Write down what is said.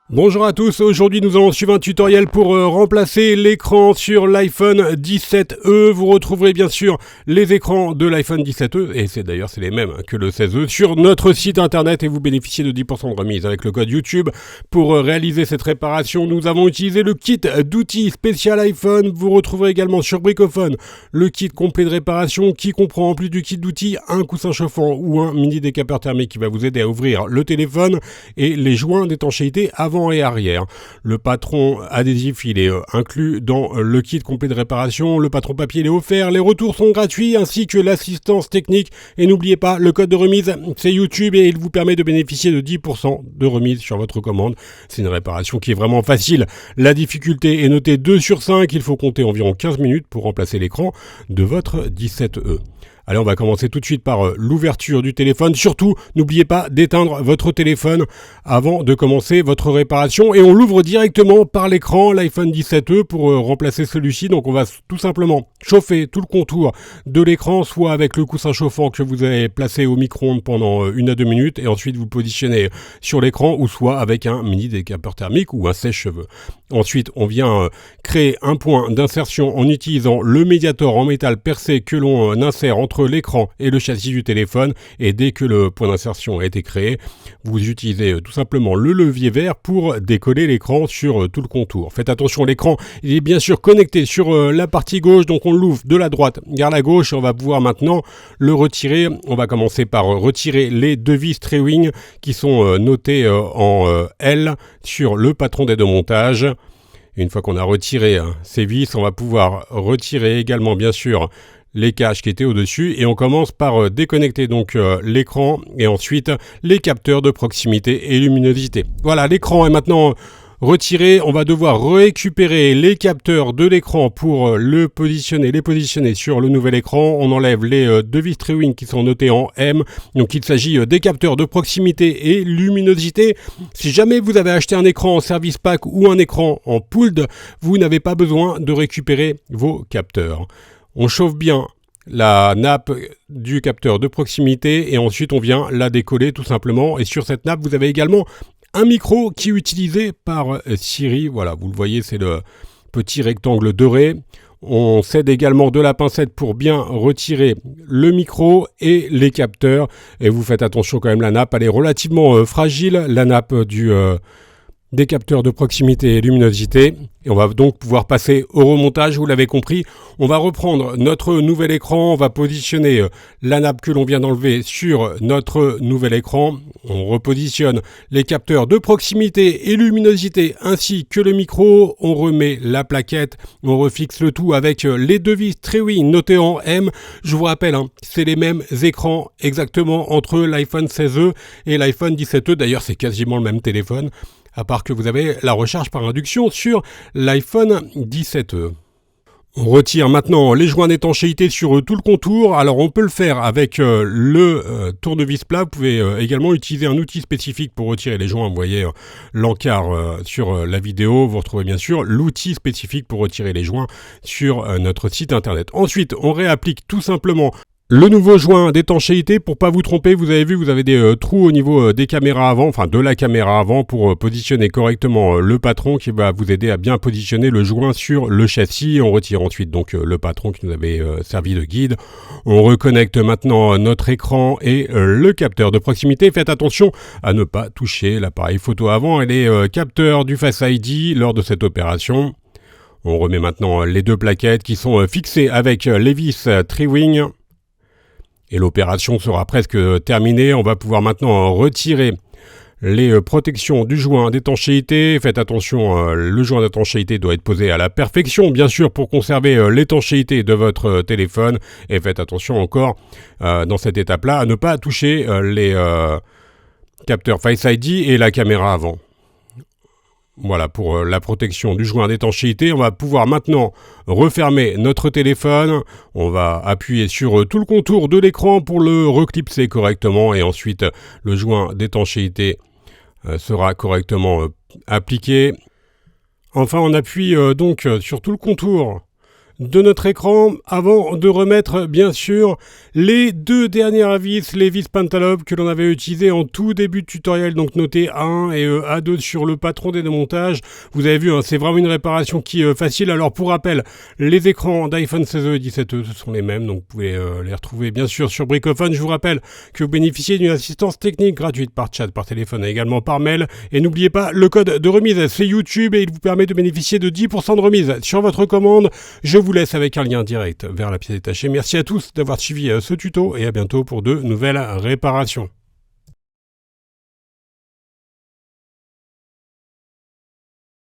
Bonjour à tous, aujourd'hui nous allons suivre un tutoriel pour remplacer l'écran sur l'iPhone 17e. Vous retrouverez bien sûr les écrans de l'iPhone 17e, et c'est les mêmes que le 16e, sur notre site internet et vous bénéficiez de 10% de remise avec le code YouTube. Pour réaliser cette réparation, nous avons utilisé le kit d'outils spécial iPhone. Vous retrouverez également sur Bricophone le kit complet de réparation qui comprend en plus du kit d'outils un coussin chauffant ou un mini décapeur thermique qui va vous aider à ouvrir le téléphone et les joints d'étanchéité avant et arrière. Le patron adhésif il est inclus dans le kit complet de réparation, le patron papier il est offert, les retours sont gratuits ainsi que l'assistance technique et n'oubliez pas le code de remise c'est YouTube et il vous permet de bénéficier de 10% de remise sur votre commande. C'est une réparation qui est vraiment facile. La difficulté est notée 2 sur 5, il faut compter environ 15 minutes pour remplacer l'écran de votre 17e. Allez, on va commencer tout de suite par l'ouverture du téléphone. Surtout, n'oubliez pas d'éteindre votre téléphone avant de commencer votre réparation. Et on l'ouvre directement par l'écran, l'iPhone 17e, pour remplacer celui-ci. Donc, on va tout simplement chauffer tout le contour de l'écran, soit avec le coussin chauffant que vous avez placé au micro-ondes pendant 1 à 2 minutes, et ensuite vous positionnez sur l'écran, ou soit avec un mini décapeur thermique ou un sèche-cheveux. Ensuite, on vient créer un point d'insertion en utilisant le médiator en métal percé que l'on insère entre l'écran et le châssis du téléphone, et dès que le point d'insertion a été créé, vous utilisez tout simplement le levier vert pour décoller l'écran sur tout le contour. Faites attention, l'écran il est bien sûr connecté sur la partie gauche, donc on l'ouvre de la droite vers la gauche et on va pouvoir maintenant le retirer. On va commencer par retirer les deux vis Trewing qui sont notées en L sur le patron d'aide au montage. Une fois qu'on a retiré ces vis, on va pouvoir retirer également bien sûr les caches qui étaient au-dessus et on commence par déconnecter donc l'écran et ensuite les capteurs de proximité et luminosité. Voilà, l'écran est maintenant retiré, on va devoir récupérer les capteurs de l'écran pour les positionner sur le nouvel écran. On enlève les deux vis Trewing qui sont notées en M, donc il s'agit des capteurs de proximité et luminosité. Si jamais vous avez acheté un écran en service pack ou un écran en pooled, vous n'avez pas besoin de récupérer vos capteurs. On chauffe bien la nappe du capteur de proximité et ensuite on vient la décoller tout simplement. Et sur cette nappe, vous avez également un micro qui est utilisé par Siri. Voilà, vous le voyez, c'est le petit rectangle doré. On s'aide également de la pincette pour bien retirer le micro et les capteurs. Et vous faites attention quand même, la nappe, elle est relativement fragile, la nappe des capteurs de proximité et luminosité. Et on va donc pouvoir passer au remontage, vous l'avez compris. On va reprendre notre nouvel écran, on va positionner la nappe que l'on vient d'enlever sur notre nouvel écran. On repositionne les capteurs de proximité et luminosité ainsi que le micro. On remet la plaquette, on refixe le tout avec les deux vis Trewing notées en M. Je vous rappelle, c'est les mêmes écrans exactement entre l'iPhone 16e et l'iPhone 17e. D'ailleurs, c'est quasiment le même téléphone, à part que vous avez la recharge par induction sur l'iPhone 17e. On retire maintenant les joints d'étanchéité sur tout le contour. Alors on peut le faire avec le tournevis plat. Vous pouvez également utiliser un outil spécifique pour retirer les joints. Vous voyez l'encart sur la vidéo. Vous retrouvez bien sûr l'outil spécifique pour retirer les joints sur notre site internet. Ensuite, on réapplique tout simplement le nouveau joint d'étanchéité. Pour pas vous tromper, vous avez vu, vous avez des trous au niveau des caméras avant, enfin de la caméra avant, pour positionner correctement le patron qui va vous aider à bien positionner le joint sur le châssis. On retire ensuite donc le patron qui nous avait servi de guide. On reconnecte maintenant notre écran et le capteur de proximité. Faites attention à ne pas toucher l'appareil photo avant et les capteurs du Face ID lors de cette opération. On remet maintenant les deux plaquettes qui sont fixées avec les vis Trewing. Et l'opération sera presque terminée. On va pouvoir maintenant retirer les protections du joint d'étanchéité. Faites attention, le joint d'étanchéité doit être posé à la perfection, bien sûr, pour conserver l'étanchéité de votre téléphone. Et faites attention encore, dans cette étape-là, à ne pas toucher les capteurs Face ID et la caméra avant. Voilà pour la protection du joint d'étanchéité. On va pouvoir maintenant refermer notre téléphone. On va appuyer sur tout le contour de l'écran pour le reclipser correctement et ensuite le joint d'étanchéité sera correctement appliqué. Enfin, on appuie donc sur tout le contour de notre écran avant de remettre bien sûr les 2 dernières vis, les vis Pentalobe que l'on avait utilisées en tout début de tutoriel, donc notez A1 et A2 sur le patron des démontages. Vous avez vu, hein, c'est vraiment une réparation qui est facile. Alors pour rappel, les écrans d'iPhone 16e et 17e, ce sont les mêmes, donc vous pouvez les retrouver bien sûr sur Bricophone. Je vous rappelle que vous bénéficiez d'une assistance technique gratuite par chat, par téléphone et également par mail. Et n'oubliez pas, le code de remise, c'est YouTube et il vous permet de bénéficier de 10% de remise sur votre commande. Je vous laisse avec un lien direct vers la pièce détachée. Merci à tous d'avoir suivi ce tuto et à bientôt pour de nouvelles réparations.